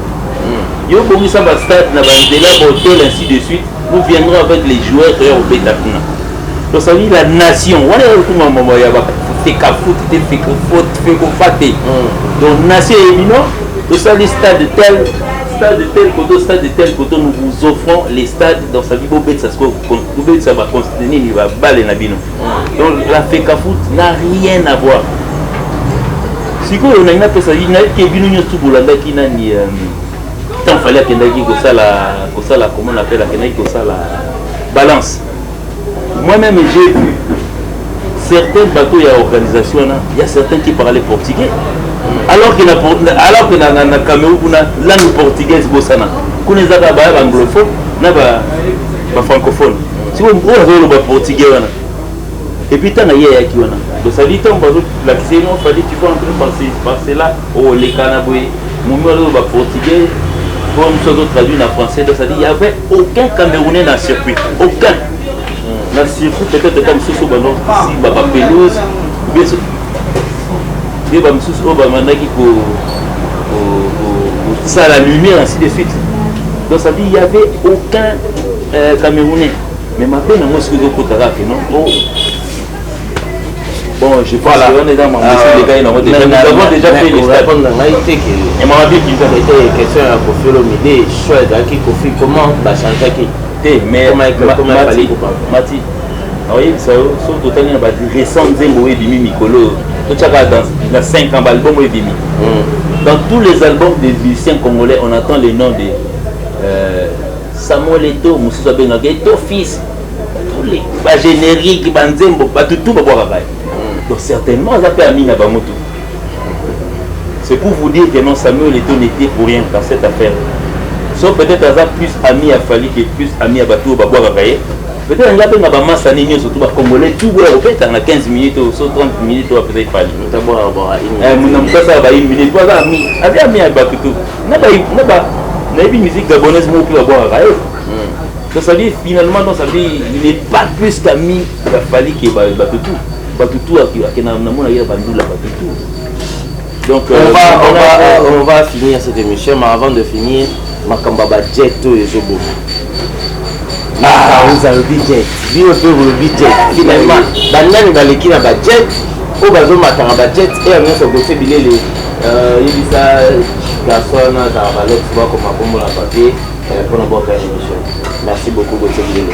B: Yo, bon, ça va stade na bandela, hôtel, ainsi de suite. Nous viendrons avec les joueurs au bête d'Afrique. Donc ça dit, la nation, on est au moment fait Kafout, fait Faté. Donc, nation éminent, le stade tel, stade de tel côté, nous vous offrons les stades dans sa vie. Ça va contenir, il va baler Nabino. Donc, la fait Kafout n'a rien à voir. Si on a une personne qui est venue tout Boulanda qui n'a ni. Tant fallait qu'il y ait la comment on appelle la balance. Moi-même, j'ai vu. Certains bateaux, il y a organisation, il y a certains qui parlaient portugais. Alors que dans le Cameroun, la langue portugaise, c'est anglophone, c'est francophone. Si vous avez portugais, et puis tu as donc ça dit que l'accès, il fallait que tu vas entrer par cela, les Canaboués, mon portugais, comme nous traduit en français, donc ça dit qu'il n'y avait aucun Camerounais dans le circuit. Aucun. Dans le circuit, peut-être comme ce soit ici, Baba Pelouse, bien sûr. Il y a des choses qui ça la lumière, ainsi de suite. Donc ça dit qu'il n'y avait aucun Camerounais. Mais maintenant, moi, ce que je peux dire, non. Bon, je pense qu'on est dans mon les gars, nous avons déjà fait les stades. Et moi, je dis qu'il y a des questions à Koffi Olomide, choix à qui Koffi, comment va changer qui. Mais Mati, oui, ça sauf totalement récent Zembo et Bimi Mikolo. Tout ça dans 5 ans, l'album est Bimi. Dans tous les albums des musiciens congolais, on entend les noms de Samuel Eto'o, Moussa Benga, Eto'o fils, tous les génériques, Banzembo, tout va boire. Donc certainement, ça fait Amina Bamoto. C'est pour vous dire que non, Samuel Eto'o n'était pour rien dans cette affaire. Sauf peut-être à plus ami à Fali que plus ami à Batou, Baboua Gaye. Peut-être qu'il y a un masse à Nino, surtout à Congolais, tout le monde peut-être 15 minutes ou 30 minutes, peut-être Fali. Mon homme, ça va une minute, toi, ami, ami à Batou. N'a pas une musique gabonaise, moi, pour Baboua Gaye. Donc ça veut dire finalement, ça veut dire il n'est pas plus qu'ami à Fali que Batou. Batou, à Kenamon, il y a Bandou, la Batou. Donc
A: on va finir cette émission, mais avant de finir, Makamba Jet et Zobo. Vous avez le budget. Vu un peu le budget. Finalement, Banane va l'équipe à budget. Au bateau, Makamba Jet et on a son côté billet. Il dit ça, garçon, dans la valeur, tu vois comme un bon papier pour nous voir une émission. Merci beaucoup, Gauthier Billet.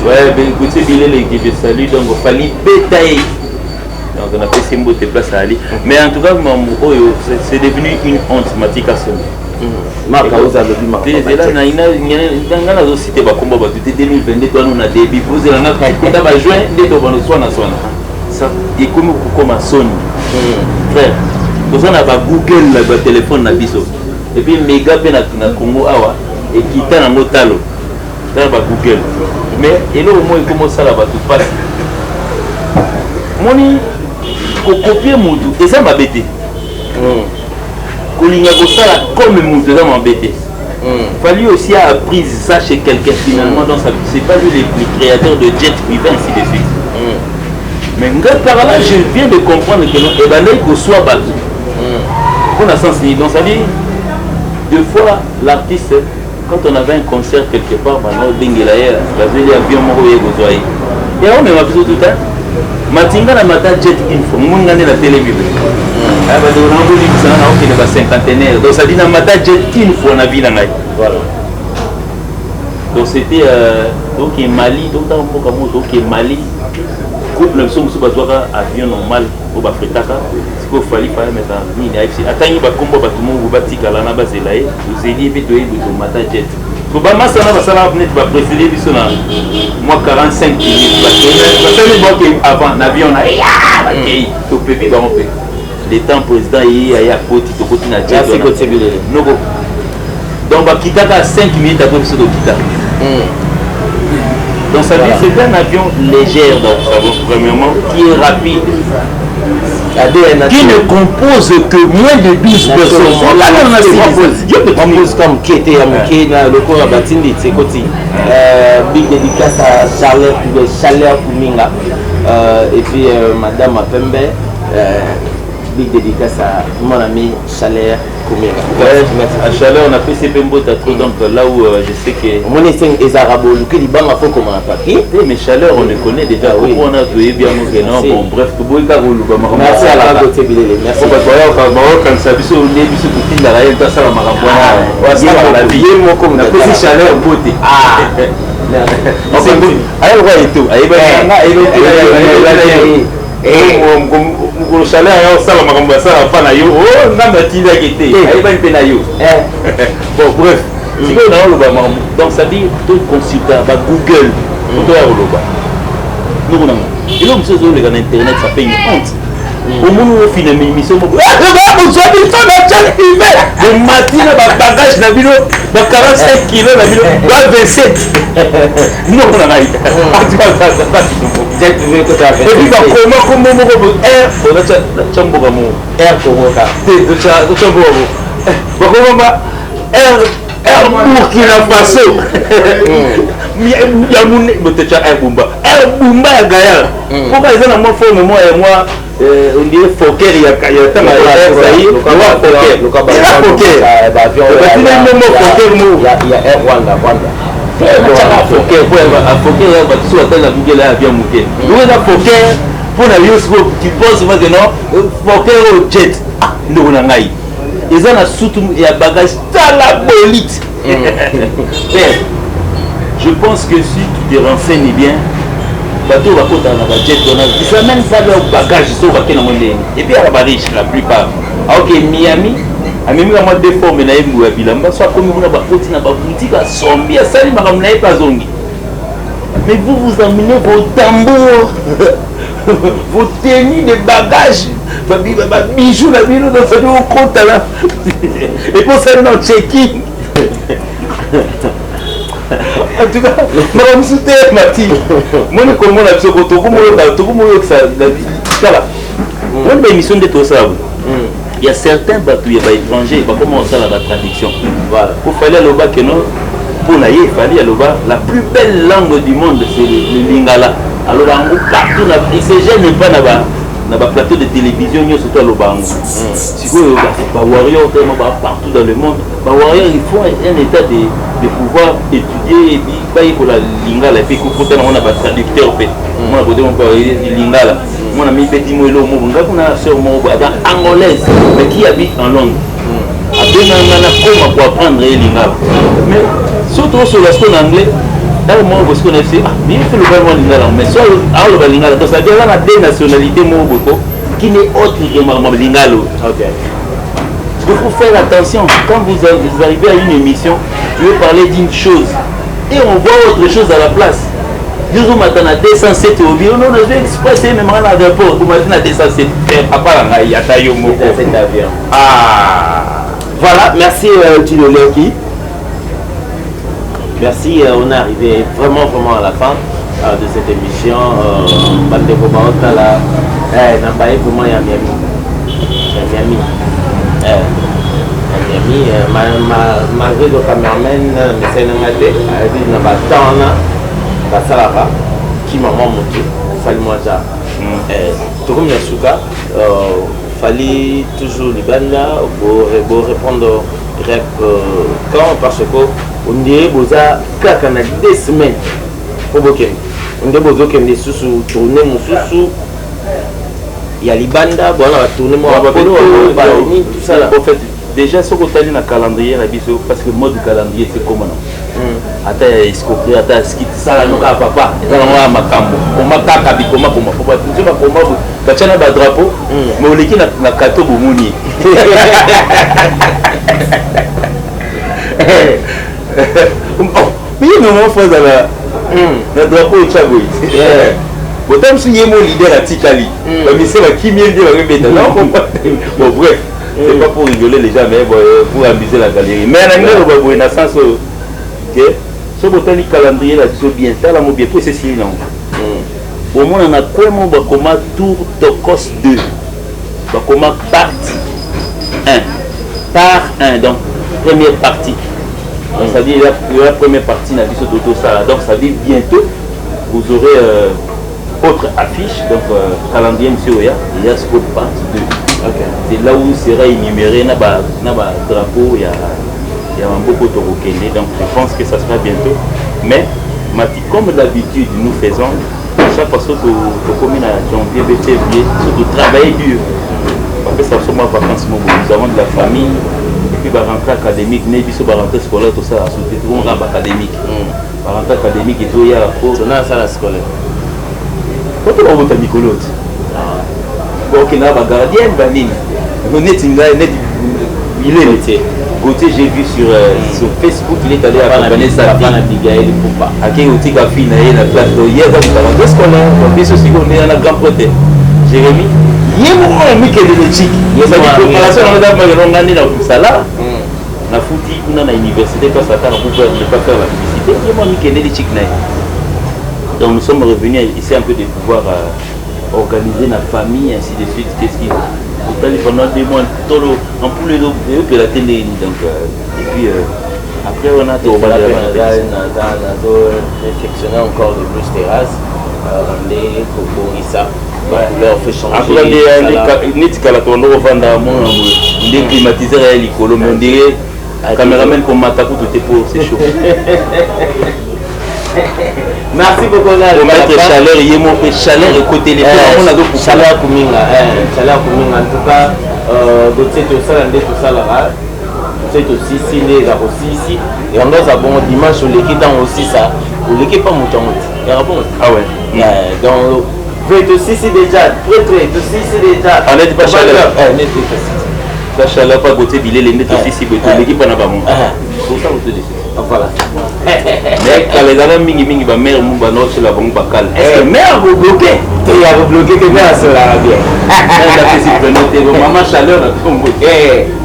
B: Ouais, Gauthier Billet, l'équipe, salut. Donc, il fallait bétailler. Donc on a fait ces mots de place à aller. Mais en tout cas, c'est devenu une honte, Matika Somi.
A: Marc, vous avez vu Marc.
B: C'est là, il y a aussi des combat, 2022, toi, on a début. Vous avez un juin, dès que vous avez soin. Ça, et comme un Sony. Frère, vous avez un Google, le téléphone, et puis méga na Congo, et qui est dans Motalo. Dans Google. Mais, et là, au moins, il commence à la battre. Moni, copier Moudou, et ça m'a bêté. Kolinga Gosala comme Moudou, ça m'a bêté. Fallu aussi a appris ça chez quelqu'un finalement, donc c'est pas lui les créateurs de jet privé, ainsi de suite. Mais par là, je viens de comprendre que non, et ben là, il soit battu. On a sens, donc ça dit, deux fois l'artiste, quand on avait un concert quelque part, maintenant, Dingelaïa, la ville avion moro et gozoaï. Et on m'a tout le temps. Matinga na mata jet info munga ne la télévision ah ba do na ngoli sana na okene ba cinquantenaire donc ça dit na mata jet info na vie na ngai voilà donc c'était donc Mali donc dans mboka moto qui Mali couple le somme suba zwaka avion normal au ba fretaka siko fali fa mettre ni na ici atangi ba kombo ba tumu ba tikala na ba zelaye uzeli bi do yibu mata jet pour ba masana ba sala net ba préférer biso na moi 45 minutes parce que avant l'avion a tout petit dans les temps président il y a poti to poti na jet donc ba kitaka 5 minutes après ce kita donc ça veut dire c'est un avion léger donc ça veut premièrement qui est rapide qui ne compose que moins de 12 personnes.
A: Je propose comme qui était à Mokena, le corps à Batindi, c'est côté. Big dédicace à Chaleur Kuminga. Et puis Madame Apembe. Big dédicace à mon ami Chaleur Kuminga.
B: À Chaleur, on a fait ces pembos trop donc là où je sais que.
A: Mon instinct est arabo, le qui libère à fond comme un papier.
B: Mais Chaleur, on le connaît déjà. On a joué bien non. Bon, bref, tout le monde.
A: Merci à la Gauthier Billet. Merci.
B: Quand ça biso le biso tout la réelle ça la marabona la vie moi comme la Chaleur beauté aïe roi et tout aïe on Chaleur ça la marabona ça la fana yo oh ngamba tinda kete aïe ba mpena yo bon bref c'est que dans le bas donc ça dit tout consulter ba Google tout là le bas nous on a et l'homme se sur internet ça fait une honte. Au moment où on finit l'émission, on dit le matin, le bagage, 45 kilos, 27. Non, on a et puis, comment Air Burkina Faso. Air Bumba ya Gaya. Pourquoi ils ont la même forme moi et moi on dirait Fokker il y a tant de il y a Air Rwanda. Pour la tu penses maintenant Fokker au jet. Non, on a ils ont la soute et un bagage talabolite. Je pense que si tu te renseignes bien, bateau va côté dans la jet, ils amènent ça leur bagage, ils sont baqués dans mon ligne. Et puis à la riche, la plupart. Ok, Miami, amemi ka mwa déforme na ye mbu ya bilamba so akomi kuna bakoti na baboutique asombi asali makambo na ye mpe azongi. Mais vous emmenez vos tambours, vos tenues de bagages, bijoux, la bijoux, dans ce compte là. Et pour ça, on check-in. En tout cas, je me soutiens, Mati. Moi, je connais la chose, tout le monde ça. Moi, j'ai une émission de tout ça. Il y a certains bateaux, il y a des étrangers, ils vont commencer à la traduction. Voilà. Pour faire le bac, non. Pour naïe, il fallait la plus belle langue du monde, c'est le lingala. Alors, partout, il ne se gêne pas dans le plateau de télévision, surtout à l'Obango. Si vous voyez, warrior, partout dans le monde, warrior, il faut un état de pouvoir étudier et puis il la lingala. Et puis, il faut que on a un traducteur. Moi, je dis lingala. Moi, je dis que je suis angolaise, mais qui habite en Londres. Après, on pour apprendre lingala. Mais surtout sur l'aspect anglais, dans le monde où on est fait, il fait le gouvernement lingala. Mais soit le lingala, donc ça veut dire qu'il y a des nationalités qui n'est autre que lingala. Il faut faire attention. Quand vous arrivez à une émission, vous pouvez parler d'une chose et on voit autre chose à la place. Disons maintenant à 207 au bureau, non, je vais expresser même à l'aéroport. Vous m'avez dit à 207, papa, il y a taillé au mot.
A: Ah, voilà, merci Tino Lenki. Merci, on est arrivé vraiment à la fin de cette émission. Bandeko Baotala, Nambaye pour moi, il y a Miami. Malgré le cameraman, mais c'est un maté, il n'a pas de temps, qui m'a monté, salut-moi ça. Tout comme Yasuka, fallait toujours les bandes pour répondre quand parce que on dirait que ça a 2 semaines pour Boken. On dirait que des sous tourner mon sous. Il y a les bandes, bon on va tourner mon tout ça là.
B: En fait, déjà ce qu'on a dit dans le calendrier, parce que le mode calendrier c'est comment attends, escroquerie, attends, ski, ça là nous à papa. Ça là on a makambo. On m'a kaka bikoma pour moi. Tu vas pour moi, tu as un drapeau, mais on est qui na kato bomuni. Mais il y a un moment où le drapeau est chaboui. Autant si il y a mon leader à Tikali, mais c'est la qui vient de dire bon bref, c'est pas pour rigoler les gens, mais pour amuser la galerie. Mais on a une sens que ce botanique calendrier là, c'est bien ça, là, mon bien pour c'est si non. Au moins on a quoi mon bakoma tour Tokos 2, bakoma partie 1, par 1, donc première partie. Donc ça dit la première partie n'a vu ce tout ça, donc ça dit bientôt vous aurez autre affiche, donc calendrier monsieur Oya, il y a Scope Part 2. C'est là où sera énuméré na drapeau, il y a un beau poteau au Kenya, donc je pense que ça sera bientôt. Mais comme d'habitude nous faisons, chaque fois que nous communes à janvier, février, surtout travailler dur. Parce que ça fait vacances, nous avons de la famille, et puis la rentrée académique, la rentrée scolaire, tout ça, c'est tout un académique. La rentrée académique et tout, il y a la cour.
A: On a ça la scolaire.
B: Quand on va à Nicolote, ok, on a un gardien, on est il est métier. Gauthier, j'ai vu sur Facebook, il est allé accompagner sa fille. À qui on a fille la place de hier, dans la rentrée scolaire, on est à la grande côté. Jérémy, il y a un ami qui est de l'éthique. Il y a une préparation dans le salaire. On a foutu à l'université parce qu'on ne pas faire la publicité. Il y a un ami qui est de l'éthique. Donc nous sommes revenus ici un peu de pouvoir organiser la famille, ainsi de suite. Qu'est-ce qu'il pendant 2 mois, en plus de la télé. Donc, et puis après on a
A: réflexionné encore de plus terrasse, les Cocorissa. Leur fait changer.
B: Après les climatiseurs et les colos, mais on dirait caméraman comme Matakou, tout est pour, c'est chaud.
A: Merci beaucoup.
B: Pour mettre chaleur, il y a mon chaleur et côté les
A: chaleur Kuminga. Chaleur Kuminga. En tout cas, Gauthier tout ça, tout ça là. C'est aussi ici, les aussi ici. Et on doit avoir dimanche l'équipe dans aussi ça. L'équipe pas mon temps.
B: Ah ouais.
A: Donc, vous êtes aussi ici déjà. Prêtre, aussi ici déjà.
B: On est pas chaleur. La chaleur pas goûter bilé les nets aussi si goûter l'équipe n'a pas mon. Pour ça on te dit.
A: Voilà.
B: Mais quand les amis mingi ba mère mu ba non sur la banque bacal. Est-ce que mère vous bloquez?
A: Il y a bloqué que mère sur la bien.
B: La petite prenante maman chaleur na tombo.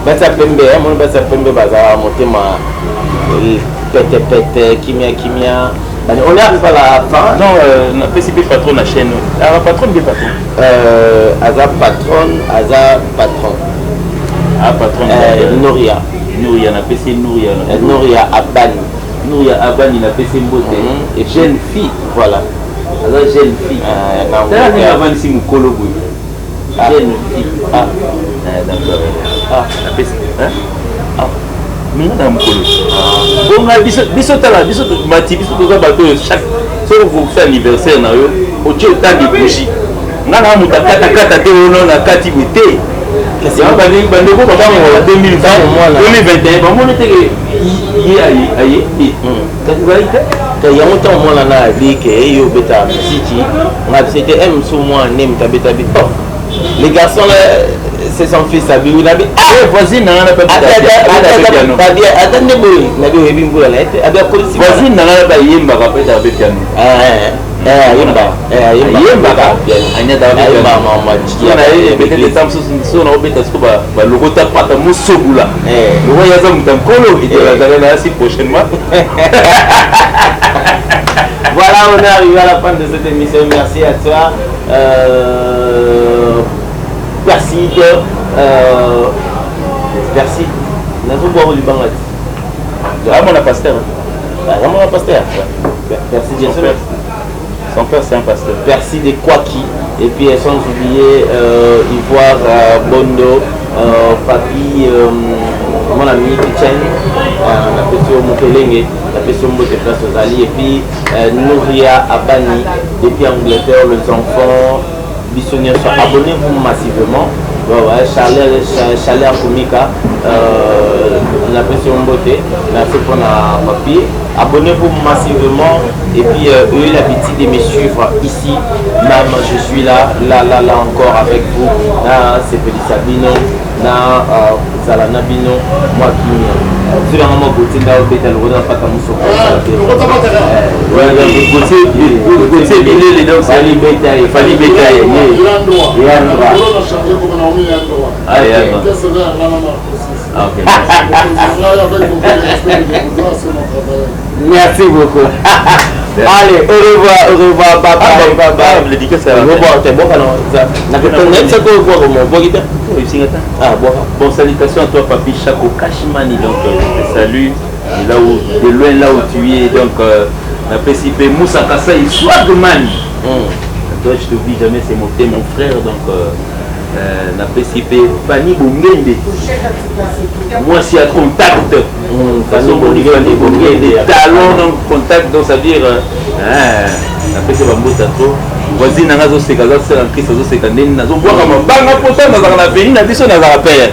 A: Ba ça pembe, mon ba ça pembe baza motema pète kimia. On arrive à la fin.
B: Non, na PCP patron na chaîne. La patron bien patron.
A: Aza patron.
B: Ah patron.
A: Nouria
B: na PC Nouria.
A: Nouria Abani.
B: Nouria Abani na PC Mbote. Et jeune fille.
A: Voilà.
B: Aza jeune fille. T'as Abani si mukolo boy. Jeune fille. Ah. D'accord. Ah, na PC. Hein? Ah. Minga na mukolo. Bonga biso tala biso mati biso toza bato chaque soir vous faites anniversaire na yo. Otie autant de bougies. Ngana mutakata kata te ono na kati mité. C'est un bandit bandeko papa en 2020 2021 ba moni teke yi ayi kasi ba ite
A: te yango ta mo la na bike yo beta siti nga c'était m sous moi nem ta beta bi oh les garçons là c'est son fils à bi na bi
B: ah voisine na na pas
A: attendez boy na bi hebi mbula la ete abia polisi
B: voisine na na ba yemba ka peta be piano
A: yemba
B: anya da ba
A: mama
B: yana peut-être tam so na obeta sko ba logota pata musogula le voyage à Mutankolo et de la prochainement.
A: Voilà, on est arrivé à la fin de cette émission. Merci à toi, Perside. Perside. Nous avons boire du Bangladesh.
B: Ah, mon pasteur.
A: Vraiment un pasteur. Perside, bien sûr.
B: Son père, c'est un pasteur.
A: Perside et Kwaki. Et puis, sans oublier Ivoire, Bondo, Papi, mon ami Pichen, la question Mokelenge, la question Mbote Place aux Ali, et puis Nouria Abani, depuis Angleterre, les enfants, Bissonniers, abonnez-vous massivement. Chaleur Komika, la question Mbote, la fait pour la papier. Abonnez-vous massivement et puis ayez l'habitude de me suivre ici. Même je suis là encore avec vous. Là c'est Petit Sabino, là Zalana Bino, moi qui suis vraiment côté là au Bétel Roda pas comme ça. Côté Bilé les deux Fali Bétail, Fali Bétail. Merci beaucoup. Allez, au revoir, papa.
B: Bon, salutations à toi, Papi Chako Kashimani. Donc, je te salue. Et là où, de loin, là où tu es, donc, la PCP Moussa Kassai Swagman. Toi, je te dis jamais, c'est mon frère. Donc, la PCP Fanny Bongende. Moi, c'est à contact. Fanny Bongende, talons dans contact, donc ça veut dire la PCP Bambota trop. Voisine, on a des c'est en crise, c'est quand même on voit comme un bang à potin dans la pays, on a dit ça dans la paix.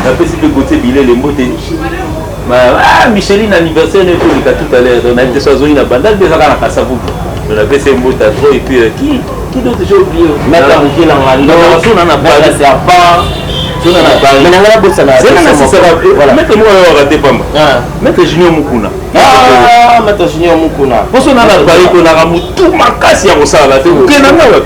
B: La PCP côté Bilé, les mots Micheline anniversaire, tout à l'heure, on a été choisi une bandade des arts à Kassavou. On a fait ces mots trop et puis qui d'autre j'ai oublié?
A: Mettre un bouquet en rando, on a parlé, c'est à part. On a parlé. Mais on a bossé là.
B: Voilà. Mettez-moi à rater pas moi. Mettez Junior Mukuna.
A: Ah, mettez Junior Mukuna.
B: Pour ça on a parlé qu'on a ramou tout ma casse à ça là. Tu es là là.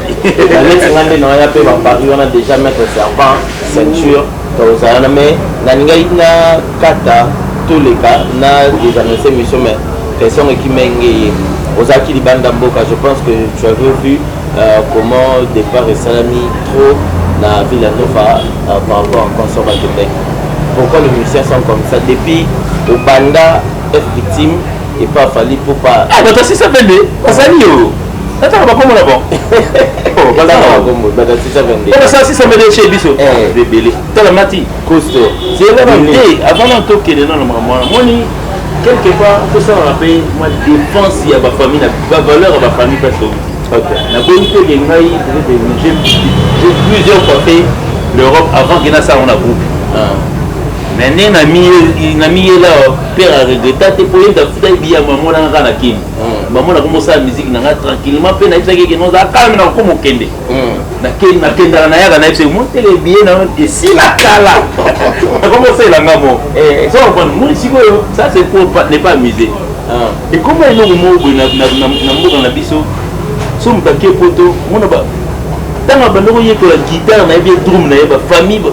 A: Alex Ngande na ya pe ba Paris on a déjà mettre serpent, ceinture, tout ça mais na ninga ina kata tous les cas na des annoncés mission mais question qui mengi Ozaki Libanda Mboka, je pense que tu avais vu comment départ et salami trop dans la ville de Nova par rapport au concert à Québec. Pourquoi les musiciens sont comme ça? Depuis au Banda F victime et pas fallu pour pas.
B: Ah, bah si ça fait des. Ça dit yo. Attends, pas comment là-bas. Oh, voilà.
A: Banda si ça vend.
B: Comment ça si ça me dit chez Bisso? Débélé. T'as la mati.
A: Costo.
B: C'est la vérité. Avant d'entrer dans le moment, moi quelque part, tout ça on rappelle, moi défense il y a ma famille, la valeur à ma famille parce que la bonité des mailles, j'ai plusieurs fois fait l'Europe avant qu'il y ait ça on a groupe. Maintenant il a mis là, père a regretté, pour lui d'affaire il y a maman là dans la kim. Maman a commencé la musique tranquillement, puis il a dit que nous a calmé dans comme au Kende. nakendaka na yaka na ye montele billet na esila kala nakomosa elanga mo so moni sikoyo ça c'est pour ne pas amuser ekoma eloko moko boye na mboka na biso so moto akie poto mona ntango bandoko yekola guitare na ye bie drum na ye bafamille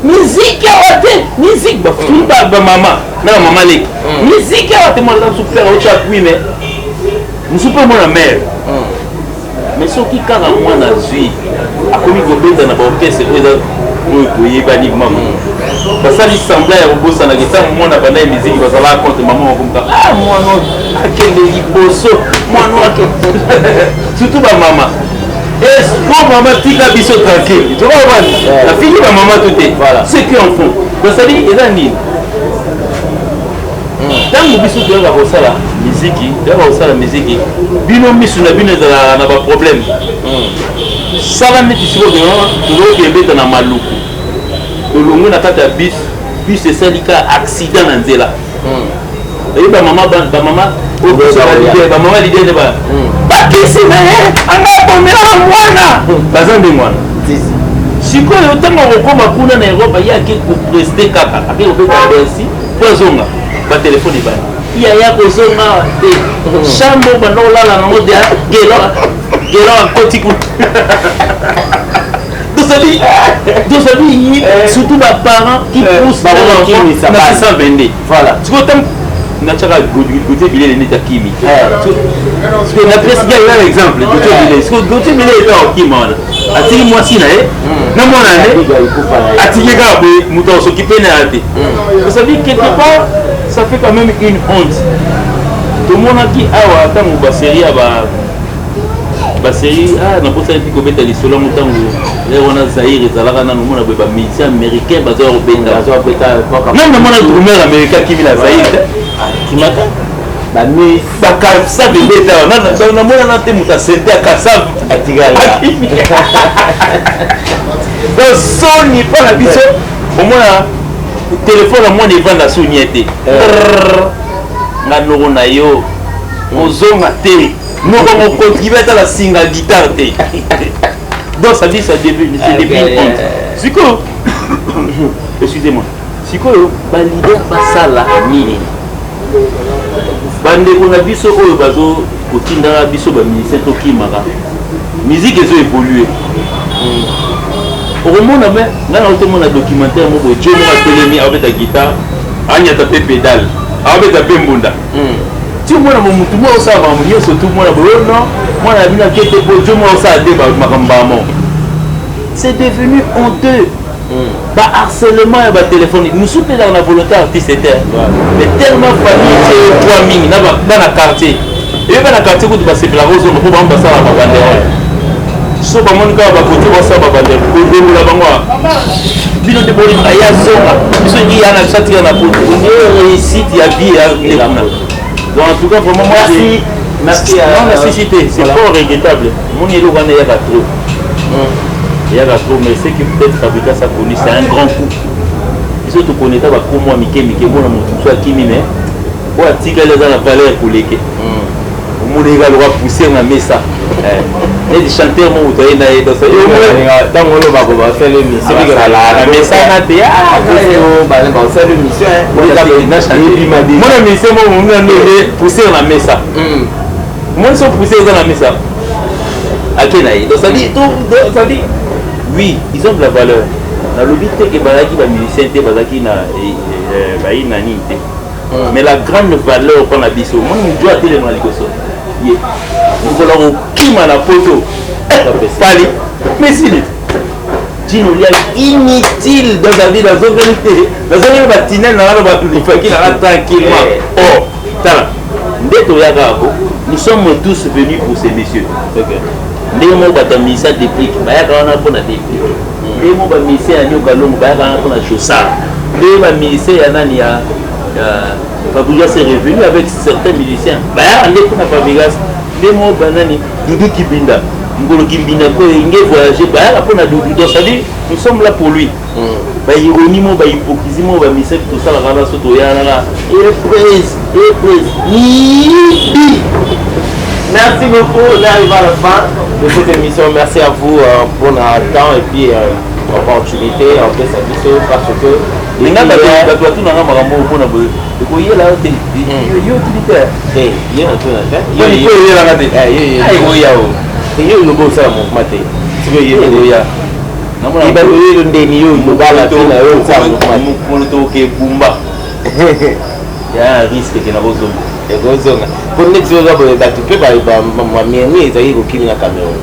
B: miziki awa te miziki bafili bamama na bamama leki miziki awa te mwana mosu faire autre appui mais mosu mpe mwana mare mais soki kaka mwana azwi akomi kobeta na baorchestre oyo eza oyo toyebani mama basali sembla ya kobosanaka ntango mwana banda ye miziki bazalaka contre mama makomuka mwana akende liboso mwana akende surtout bamama bon maman tika biso tranquille tu vois la fille de maman tout est voilà ce qui en font donc ça dit eza nini ntango biso toyaka kosala miziki bino misu na bino ezala na baproblème sala neti sikoyo tozokembeta na maluku tolongwe na kati ya bus esalika accident na nzela eyi bamama lider nde bakisi na ye angabomela mwana baza nde mwana sikoyo ntango okokoma kuna na eropa ye ake kopreste kaka ake kobeta bersi po azonga batelefone ebani yaya kozonga te chambre banda kolala nango de gelo akoti kuna dosabi surtout baparents qui poussent na 622 voilà sikoyo nataka gote bilele neti akimi napesi gaa exemple gote bilele eza okima wana atiki mwasi na ye na mwana ne atiki kaka boye moto asokipe na ya te osabi quelque part ça fait quand même une honte tomonaki awa ntango basérie ya basérie naposali mpi kobeta lisolo yango ntango wana zaire ezalaka nano omona boye bamusicien américain baza kobeta même namona drumeur américain kimi na zaire kimaka bakasave ndeta namonana te moto asente akasave donc soni mpo na biso omona telefone ya mwana evanda soni ete nga noko na yo ozonga te noko mokontribe atala singa guitare te donc ça dit ça devient honte sikoyo excusez-moi sikoyo balider basala nini bandeko na biso oyo bazo kotindaka biso bamusicien tokimaka musique ezo évolue okomona me ngai naotomona documentaire moko jo moko atelemi aobeta guitare anyata mpe pédale aobeta mpe mbunda ti omona momutu moko osala makambo nyonso tu mona boyo non mwana na bino ake te po jo moko osala te makambo ya mo c'est devenu honteux harcèlement ya batelefone mosu mpe ezaka na volonté artiste te mais tellement famille tie poa mingi na bana quartier eyo bana quartier kutu basepelaka ozonga mpo bango basala babandere so bamoni kaka bakoti basala babandere kodolola bango bino te bolinga ya zonga biso ngi yana biso atika na poto réussite ya vie ya ndekuna donc en tout cas vraiment moi merci te c'est fort regrettable moni eloko wana eyaka trop mais ce qui peut-être fabriquer ça connu c'est un grand coup ils sont tout connaître ba komo mike mona motu so akimi mais o atika les na valeur koleke omoni ga loka pousser na mesa les chanteurs mo to ina et ça dans mon ba ko ba faire l'émission la mesa na te ba faire l'émission mon émission mo na pousser na mesa mon so pousser na mesa akenaï donc ça dit oui ils ont de la valeur na lobi te ke bazaki bamusicien te bazaki na bayi na nini te mais la grande valeur mpona biso moni mojo atelema na liboso ye mokola kokima na poto pali mesili dino lia inutile dans la vie nazongeli te nazongeli batinel nanga balifaki nanga tranquillement or tala nde toyaka ako nous sommes tous venus pour ces messieurs ndenge moko bato ya ministère déplique bayaka wana mpona déplique ndenge moko baministère ya nyoka longo bayaka wana mpona chaussard ndenge baministère ya nani ya Fabregas est revenu avec certains musiciens bayaka nde mpona Fabregas ndenge moko banani Doudou Kibinda ngolo Kibinda ko nge voyager bayaka mpona Doudou donc ça dit nous sommes là pour lui baironie mo bahypocrisie mo bamisaki tosalaka na so toyanaka eprise nibi na
A: Merci beaucoup. On arrive à la fin de cette émission. Merci à vous pour notre temps et puis opportunité. On fait ça parce que
B: les gars, tu as tout dans la marambo pour nous. Et quoi, il y a là, il y a utilitaire.
A: Eh, il y a un peu d'affaires.
B: Il y a un peu d'affaires. Il y a un peu d'affaires.
A: Il y a un peu d'affaires. Tu veux y aller? Il y a un peu d'affaires.
B: Il y a un risque que nous avons.
A: Pour nous dire que tu peux pas m'amener à ir au Kenya Cameroun.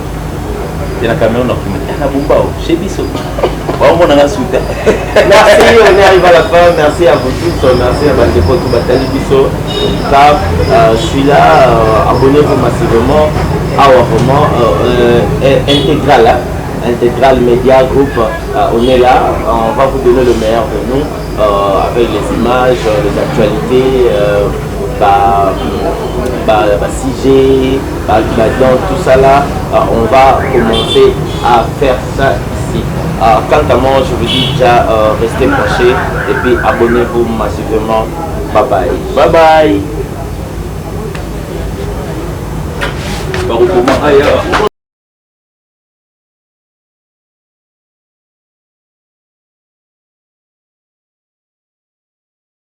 B: Il y a un Cameroun qui est bomba chez Bisso. On a soutien.
A: Merci, on arrive à la fin. Merci à vous tous. Merci à Bandeko Toubatali Bisso. Je suis là. Abonnez-vous massivement. Vraiment intégral. Intégral Média Group. On est là. On va vous donner le meilleur de nous avec les images, les actualités. 6G, dans tout ça là, on va commencer à faire ça ici. Quant à moi, je vous dis déjà, restez branchés et puis abonnez-vous massivement. Bye bye. Bye bye.